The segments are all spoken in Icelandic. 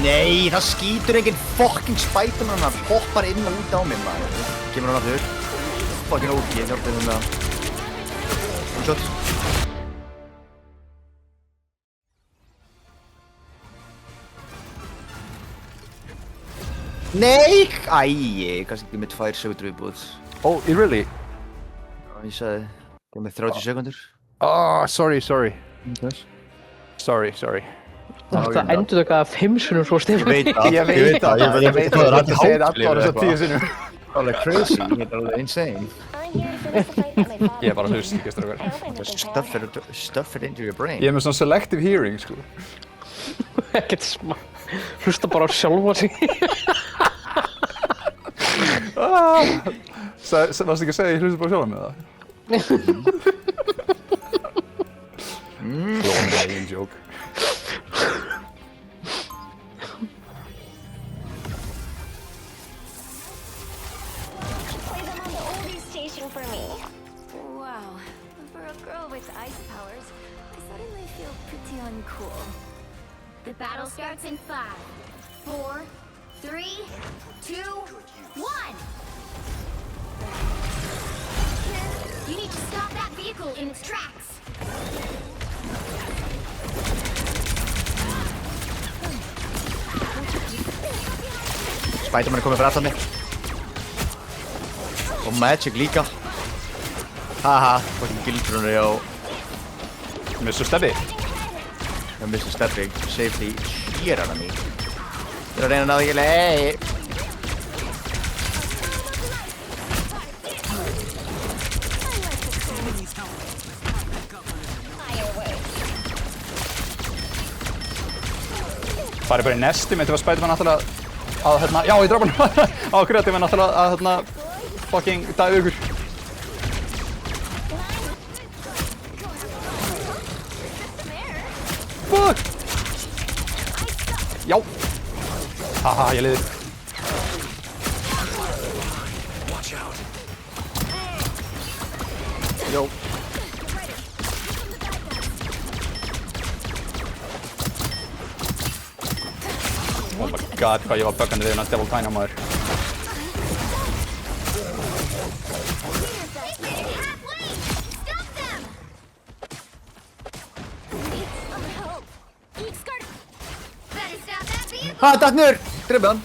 Nei, það skýtur enginn fucking Spiderman, hann hoppar inn og út á mig, maður. Kemur hann aftur. Fucking OG, ég hjálpa þér með one shot. Nei! Æi, kannski ekki með 2 sekundur viðbúð. Oh, really? Já, ég sagði, ég með 30 sekundur. Oh, sorry. Yes. Sorry. Það endur það að 5 sinnum svo Stefán. Ég veit það. Ég segir allar þess að 10 sinnum. Alveg crazy, þetta er alveg insane. Ég er bara hlust, ekki strákar. Stuff it into your brain. Ég er með svona selective hearing, sko. Ekkert smá. Hlusta bara á sjálfa sig. Varstu ekki að segja ég hlusta bara sjálfa með það? Klóðum það einn joke. For me. Wow, for a girl with ice powers, I suddenly feel pretty uncool. The battle starts in 5, 4, 3, 2, 1! You need to stop that vehicle in its tracks! Spiderman er komið fyrir aftan mig. Og Magic líka. Haha, fucking gildrunni á... Mr. Stebbi. Já, Mr. Stebbi. Safety. Hér hann að mig. Ég er að reyna að ná því ekki leið. Farið bara í nesti með til að Spiderman náttúrulega að hérna... Já, ég draf hann á kreatífinn náttúrulega að hérna... fucking dæði ykkur. Fuck! Já! Haha, ég liði. Jó. Oh my god, hvað ég var buggandi við hennar Devil Dino maður. Ha, datt niður! Drifið hann.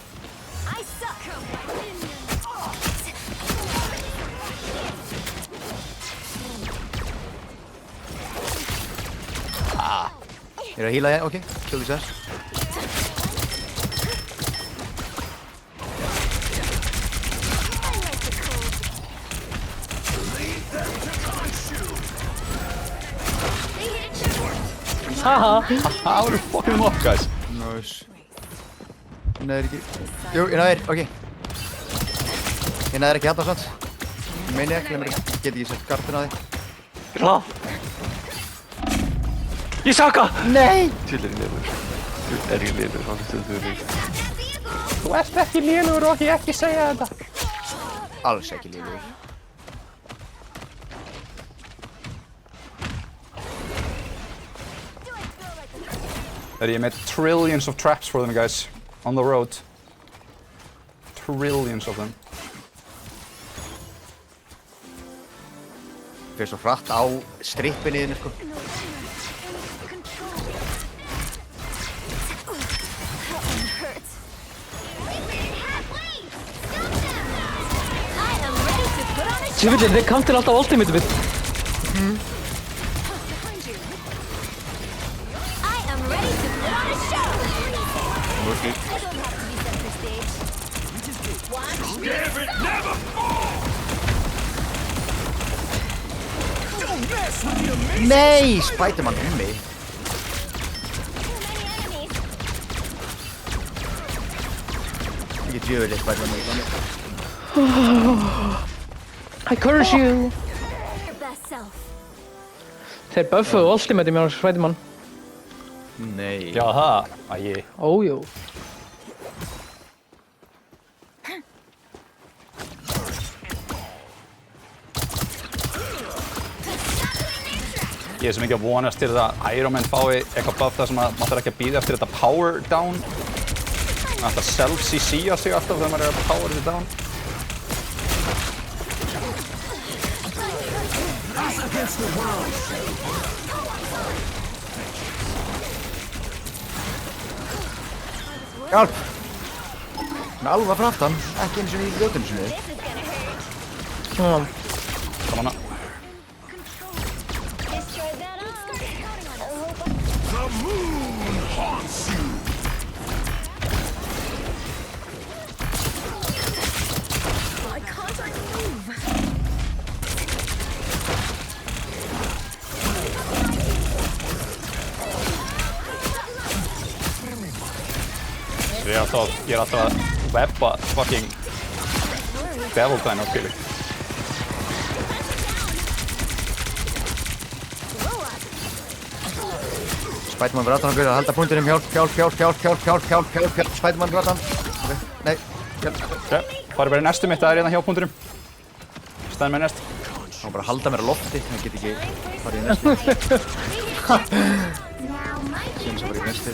Ég er að heala þér, ok. Sjóðu sér. Haha. How the fuck them up, guys? Nice. Ég næðir ekki... Jú, ég næðir, ok. Ég næðir ekki halda svona. Ég meini ekki, ég get ekki sett kartinn á því. Glað. Ég saka! Nei! Tjóðlega lélugur. Þú er ekki lélugur, hann er tjóðlega. Þú ert ekki lélugur og ekki segja þetta. Alls ekki lélugur. Ég made trillions of traps for them, guys. On the road. Trillions of them. Fyrir svo hratt á strippinni þínu, sko. Sjöfellin, þeir kantir alltaf ultimate mitt. Nei! Spiderman mig. Ekki djöfulegt Spiderman mig. I curse you. Þeir buffuðu ultimate mér á Spiderman. Nei. Já, það. Æi. Ójú. Ég er sem ekki að vonast til að Iron Man fái eitthvað buff þar sem að maður þarf ekki að bíða eftir þetta power down Alltaf self-CC á sig alltaf þegar maður að power þetta down. Hjálp! Hann alva frá aftan, ekki eins og í ljótinu sinni. Já. Come on. Destroy that arm. The moon haunts you. Why can't I move? Ég er alltaf að webba fucking Devil Dino skilur. Spiderman fyrir aftan okkur að halda punktinum. Hjálp. Spiderman fyrir aftan. Ok, nei, hjálp. Ok, farið bara í næstu mitt, það er hérna hjá punktunum. Stæðum með næst. Hann bara halda mér á lofti, hann get ekki farið í næstu. Sem svo bara í næstu.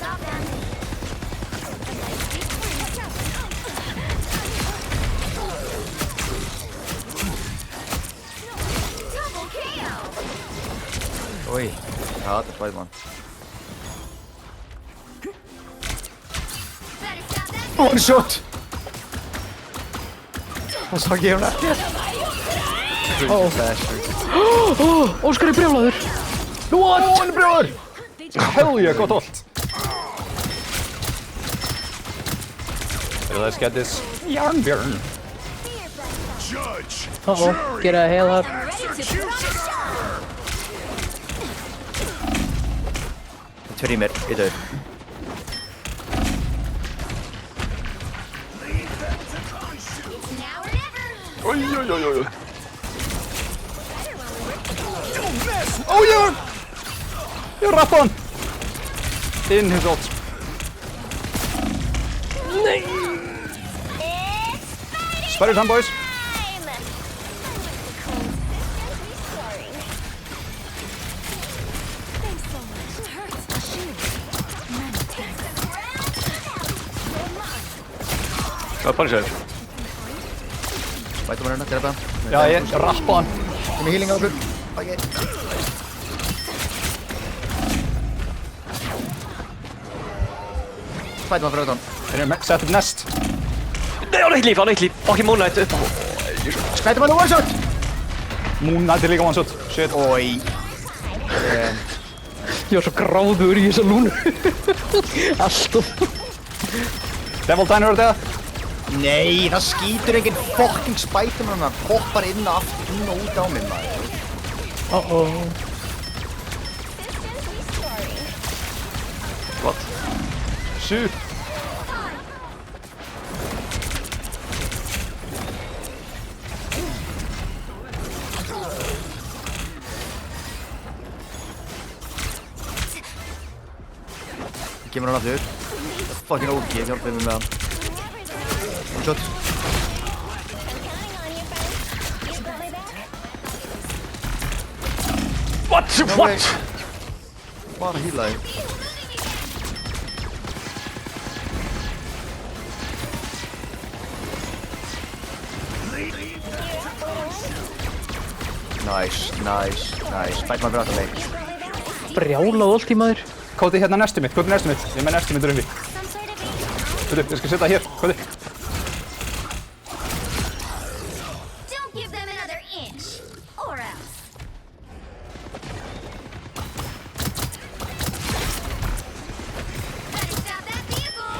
Oj, ég hata Spiderman. One shot! Það sá ekki hún ekki. Óskar er brjálaður. What? Hann er brjóður! Hell yeah, gott holt. Let's get this Jarnbjörn. Judge. Get a hell up. Tveir í mér, í döð. Oj. Oh yeah! Ég rappa hann. In his ult. Nei. Spider time, boys. Það er Punisher. Spiderman hérna, drepa hann. Já, ég rappa hann. Sem er healing á okkur. Ok. Spiderman fyrir aftan. Set upp nest. Nei, hann er eitt líf. Okki Moonlight upp á. Spiderman one shot! Moon Knight er líka one shot. Shit. Oj. Ég var svo gráður í þessa lúnu. Alltof. Devil Dino er þetta. Nei, það skýtur enginn fucking Spiderman. Hann hoppar inn og aftur inn og út á mig, maður. What? Shoot. Kemur hann aftur. Það er fucking OG, hjálpaði mig með hann. One shot. What? Bara heala þig. Nice. Spiderman fyrir aftan mig. Brjálað allt í maður. Kóti hérna nesti mitt, Ég er með nesti mitt uppi. Ég skal setja hér, Kóti. Don't give them another inch, or else. Better stop that vehicle.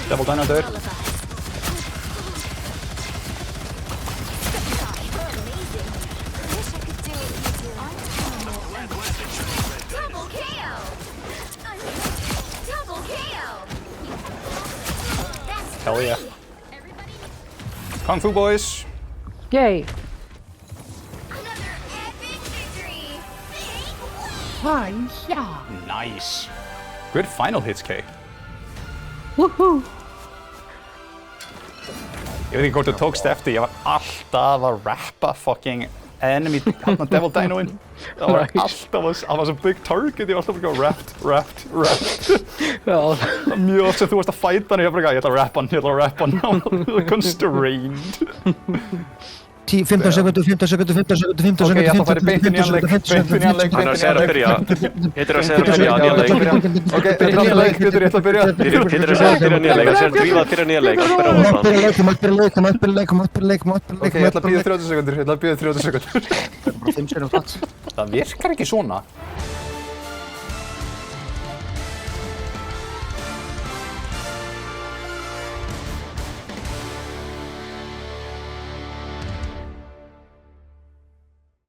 Devil Dino dör. Hell yeah. Kung Fu boys. Yay. Another epic victory. Nice. Good final hits, Kay. Woohoo. Ég veit ekki hvort þú tókst eftir, ég var alltaf að rappa fucking enemy, hérna Devil Dinoinn. Það var alltaf, það var svo big target, ég var alltaf bara wrapped. Já. Mjög oft sem þú varst að fighta hann, ég var bara, ég ætla að rappa hann, constrained. 15 sekundur. Ok, ég ætla að fara beint inn í hann leik. Hann er að segja að byrja. Hittir að segja að byrja nýja leik. Ok, þetta er alltaf leik, Pétur, ég ætla að byrja. Hittir að segja að byrja nýja leik. Það segir að drífa að byrja nýja leik. Það byrja á það. Ok, ég ætla að bíða 30 sekundur. Bara 5 sekúndur flatt. Það virkar ekki svona.